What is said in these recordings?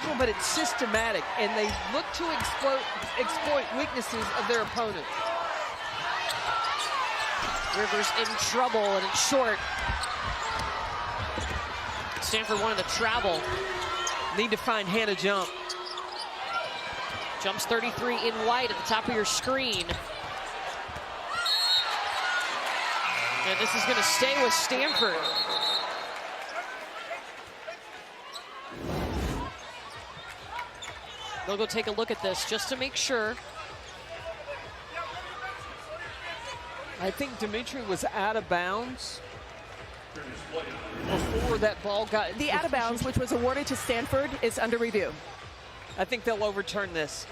physical, but it's systematic, and they look to exploit weaknesses of their opponent. Rivers in trouble, and it's short. Stanford wanted to travel. Need to find Hannah Jump. Jumps 33 in white at the top of your screen. And this is going to stay with Stanford. They'll go take a look at this just to make sure. I think Dimitri was out of bounds before that ball got... The out of bounds, which was awarded to Stanford, is under review. I think they'll overturn this.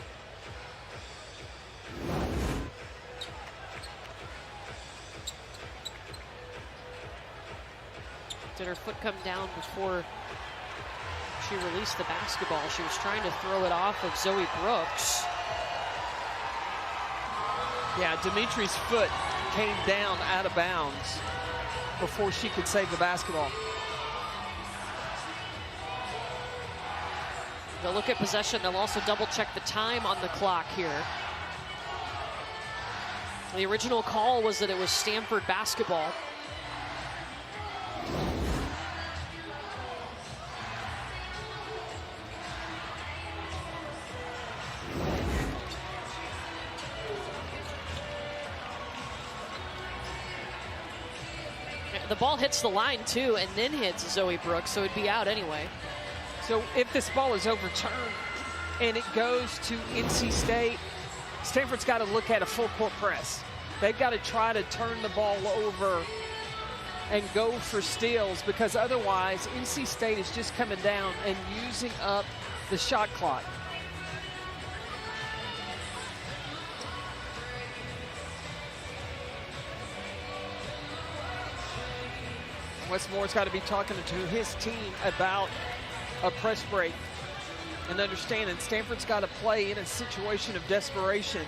Did her foot come down before she released the basketball? She was trying to throw it off of Zoe Brooks. Yeah, Dimitri's foot came down out of bounds before she could save the basketball. They'll look at possession. They'll also double check the time on the clock here. The original call was that it was Stanford basketball. The ball hits the line too, and then hits Zoe Brooks, so it'd be out anyway. So if this ball is overturned and it goes to NC State, Stanford's got to look at a full court press. They've got to try to turn the ball over and go for steals, because otherwise NC State is just coming down and using up the shot clock. Westmore's got to be talking to his team about a press break and understanding Stanford's got to play in a situation of desperation.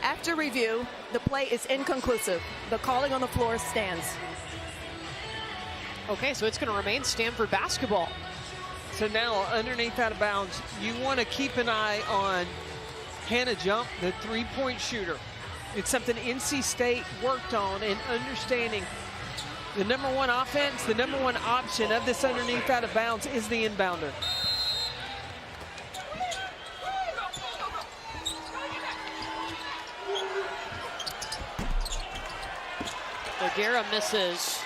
After review, the play is inconclusive. The calling on the floor stands. Okay, so it's going to remain Stanford basketball. So now, underneath out of bounds, you want to keep an eye on Hannah Jump, the three-point shooter. It's something NC State worked on, and understanding the number one offense, the number one option of this underneath out of bounds is the inbounder. O'Gara misses.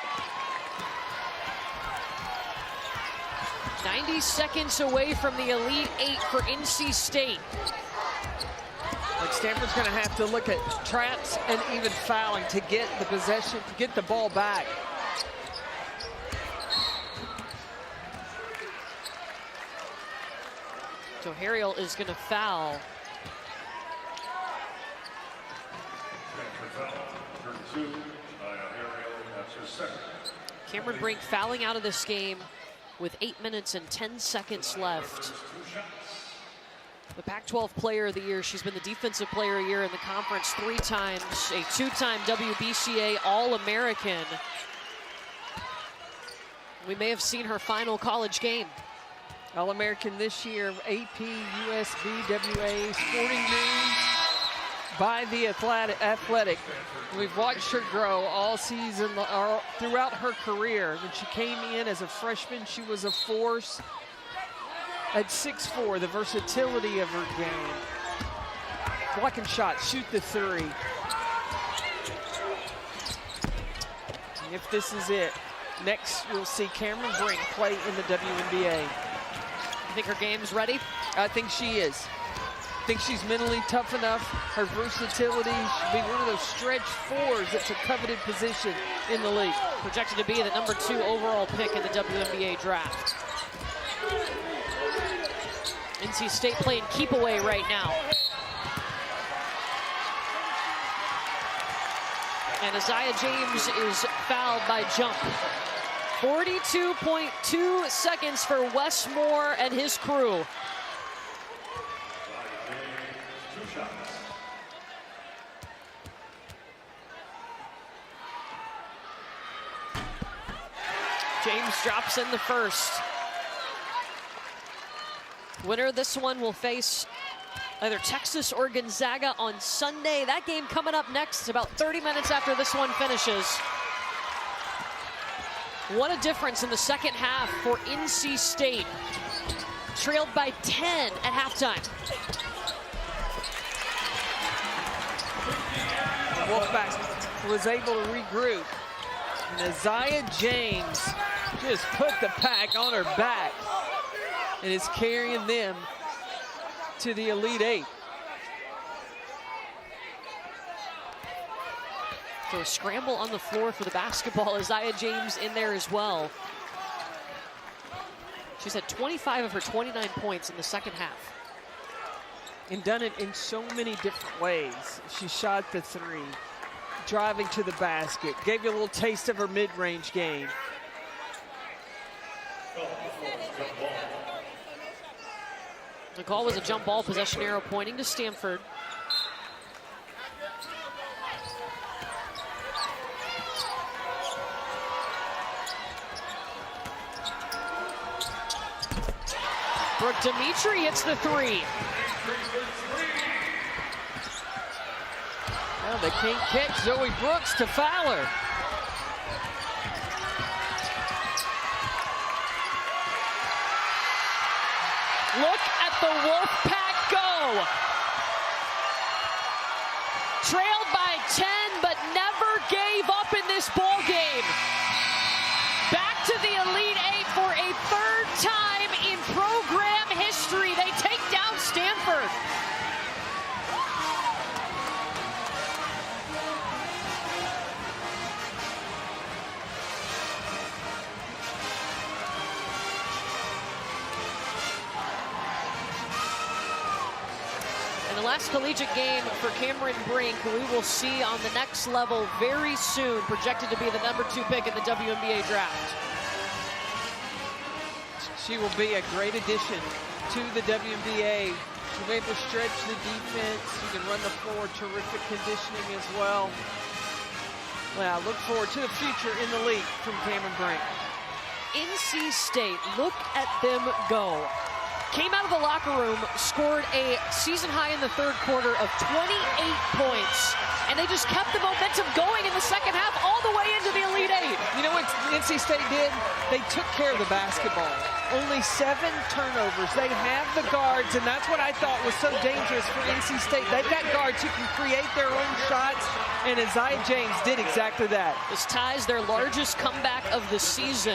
90 seconds away from the Elite Eight for NC State. Like Stanford's going to have to look at traps and even fouling to get the possession, get the ball back. So Harriel is going to foul. Cameron Brink fouling out of this game with 8 minutes and 10 seconds left. The Pac-12 Player of the Year. She's been the Defensive Player of the Year in the conference 3 times, a 2-time WBCA All-American. We may have seen her final college game. All-American this year, AP, USB, WA, Sporting News, by the Athletic. We've watched her grow all season, throughout her career. When she came in as a freshman, she was a force. At 6'4", the versatility of her game. Blocking shots, shoot the three. And if this is it, next you'll see Cameron Brink play in the WNBA. You think her game's ready? I think she is. I think she's mentally tough enough. Her versatility should be one of those stretch fours that's a coveted position in the league. Projected to be the #2 overall pick in the WNBA draft. NC State playing keep away right now. And Isaiah James is fouled by Jump. 42.2 seconds for Wes Moore and his crew. James drops in the first. Winner of this one will face either Texas or Gonzaga on Sunday. That game coming up next, about 30 minutes after this one finishes. What a difference in the second half for NC State. Trailed by 10 at halftime. Wolfpack was able to regroup. And Isaiah James just put the pack on her back and is carrying them to the Elite Eight. So a scramble on the floor for the basketball. Isaiah James in there as well. She's had 25 of her 29 points in the second half. And done it in so many different ways. She shot the three, driving to the basket, gave you a little taste of her mid-range game. The call was a jump ball, possession arrow pointing to Stanford. Brooke Dimitri hits the three. Well, they can't catch Zoe Brooks to foul her. Look at the Wolfpack go. Trailed by 10, but never gave up in this ball game. Back to the Elite Eight for a third time in program history. They take down Stanford. The last collegiate game for Cameron Brink, who we will see on the next level very soon, projected to be the #2 pick in the WNBA draft. She will be a great addition to the WNBA. She'll be able to stretch the defense. She can run the floor, terrific conditioning as well. Well, I look forward to the future in the league from Cameron Brink. NC State, look at them go. Came out of the locker room, scored a season high in the third quarter of 28 points. And they just kept the momentum going in the second half all the way into the Elite Eight. You know what NC State did? They took care of the basketball. Only 7 turnovers. They have the guards, and that's what I thought was so dangerous for NC State. They've got guards who can create their own shots, and Isaiah James did exactly that. This ties their largest comeback of the season.